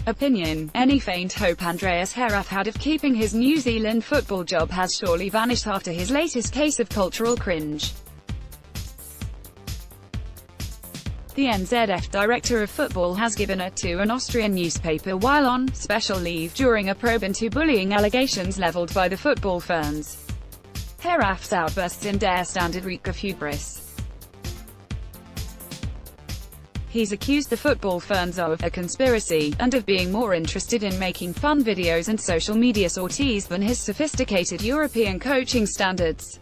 opinion. Any faint hope Andreas Heraf had of keeping his New Zealand football job has surely vanished after his latest case of cultural cringe. The NZF director of football has given it to an Austrian newspaper while on special leave during a probe into bullying allegations leveled by the football fans. Heraf's outbursts in Der Standard reek of hubris. He's accused the football fans of a conspiracy, and of being more interested in making fun videos and social media sorties than his sophisticated European coaching standards.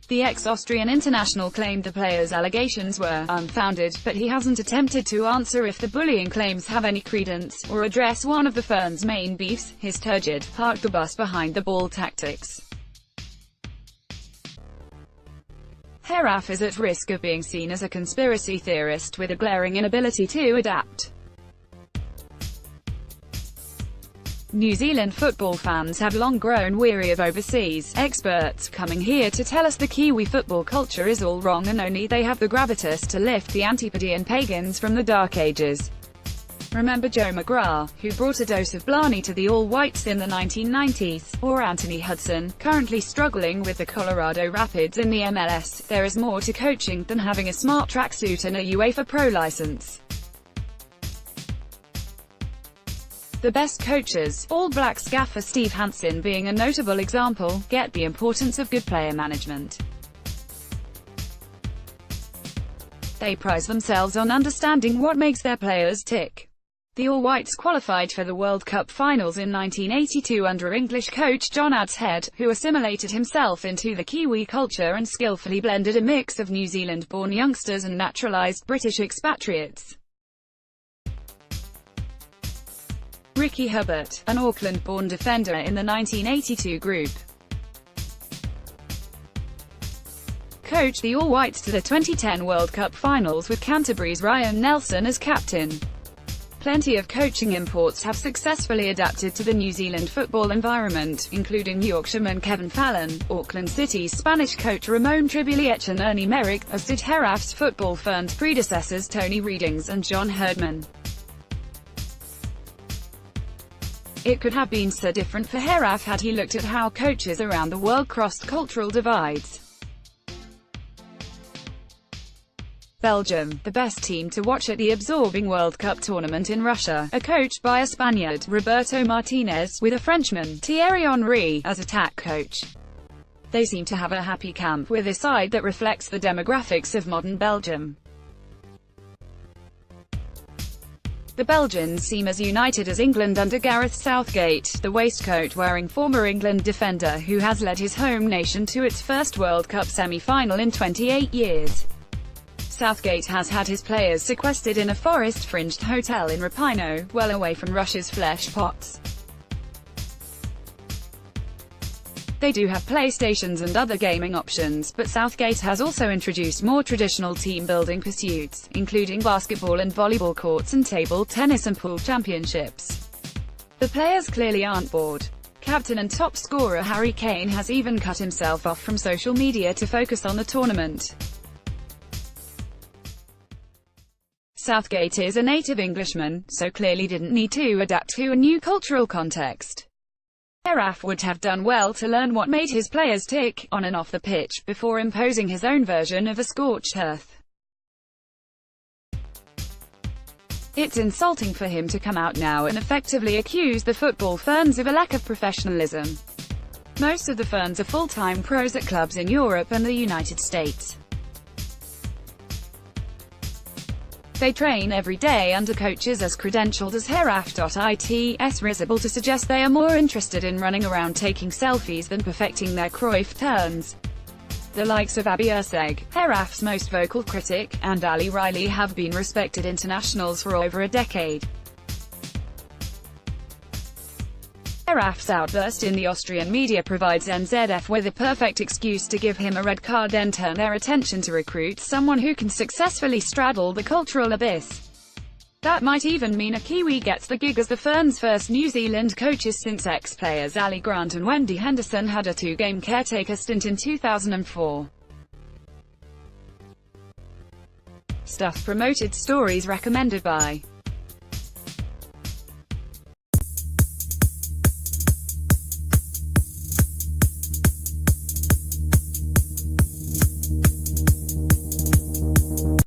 The ex-Austrian international claimed the players' allegations were unfounded, but he hasn't attempted to answer if the bullying claims have any credence, or address one of the fans' main beefs, his turgid, park the bus behind the ball tactics. Heraf is at risk of being seen as a conspiracy theorist with a glaring inability to adapt. New Zealand football fans have long grown weary of overseas experts coming here to tell us the Kiwi football culture is all wrong and only they have the gravitas to lift the Antipodean pagans from the Dark Ages. Remember Joe McGrath, who brought a dose of Blarney to the All Whites in the 1990s, or Anthony Hudson, currently struggling with the Colorado Rapids in the MLS. There is more to coaching than having a smart tracksuit and a UEFA Pro license. The best coaches, All Blacks gaffer Steve Hansen being a notable example, get the importance of good player management. They prize themselves on understanding what makes their players tick. The All Whites qualified for the World Cup finals in 1982 under English coach John Adshead, who assimilated himself into the Kiwi culture and skillfully blended a mix of New Zealand-born youngsters and naturalised British expatriates. Ricky Herbert, an Auckland-born defender in the 1982 group, coached the All Whites to the 2010 World Cup finals with Canterbury's Ryan Nelson as captain. Plenty of coaching imports have successfully adapted to the New Zealand football environment, including Yorkshireman Kevin Fallon, Auckland City's Spanish coach Ramon Tribuliech and Ernie Merrick, as did Heraf's football fans' predecessors Tony Readings and John Herdman. It could have been so different for Heraf had he looked at how coaches around the world crossed cultural divides. Belgium, the best team to watch at the absorbing World Cup tournament in Russia, are coached by a Spaniard, Roberto Martinez, with a Frenchman, Thierry Henry, as attack coach. They seem to have a happy camp with a side that reflects the demographics of modern Belgium. The Belgians seem as united as England under Gareth Southgate, the waistcoat-wearing former England defender who has led his home nation to its first World Cup semi-final in 28 years. Southgate has had his players sequestered in a forest-fringed hotel in Rapino, well away from Russia's flesh pots. They do have PlayStations and other gaming options, but Southgate has also introduced more traditional team-building pursuits, including basketball and volleyball courts and table tennis and pool championships. The players clearly aren't bored. Captain and top scorer Harry Kane has even cut himself off from social media to focus on the tournament. Southgate is a native Englishman, so clearly didn't need to adapt to a new cultural context. Heraf would have done well to learn what made his players tick, on and off the pitch, before imposing his own version of a scorched earth. It's insulting for him to come out now and effectively accuse the football fans of a lack of professionalism. Most of the fans are full-time pros at clubs in Europe and the United States. They train every day under coaches as credentialed as Heraf.it's risible to suggest they are more interested in running around taking selfies than perfecting their Cruyff turns. The likes of Abi Urseg, Heraf's most vocal critic, and Ali Riley have been respected internationals for over a decade. Heraf's outburst in the Austrian media provides NZF with a perfect excuse to give him a red card, then turn their attention to recruit someone who can successfully straddle the cultural abyss. That might even mean a Kiwi gets the gig as the Ferns' first New Zealand coaches since ex-players Ali Grant and Wendy Henderson had a two-game caretaker stint in 2004. Stuff promoted, stories recommended by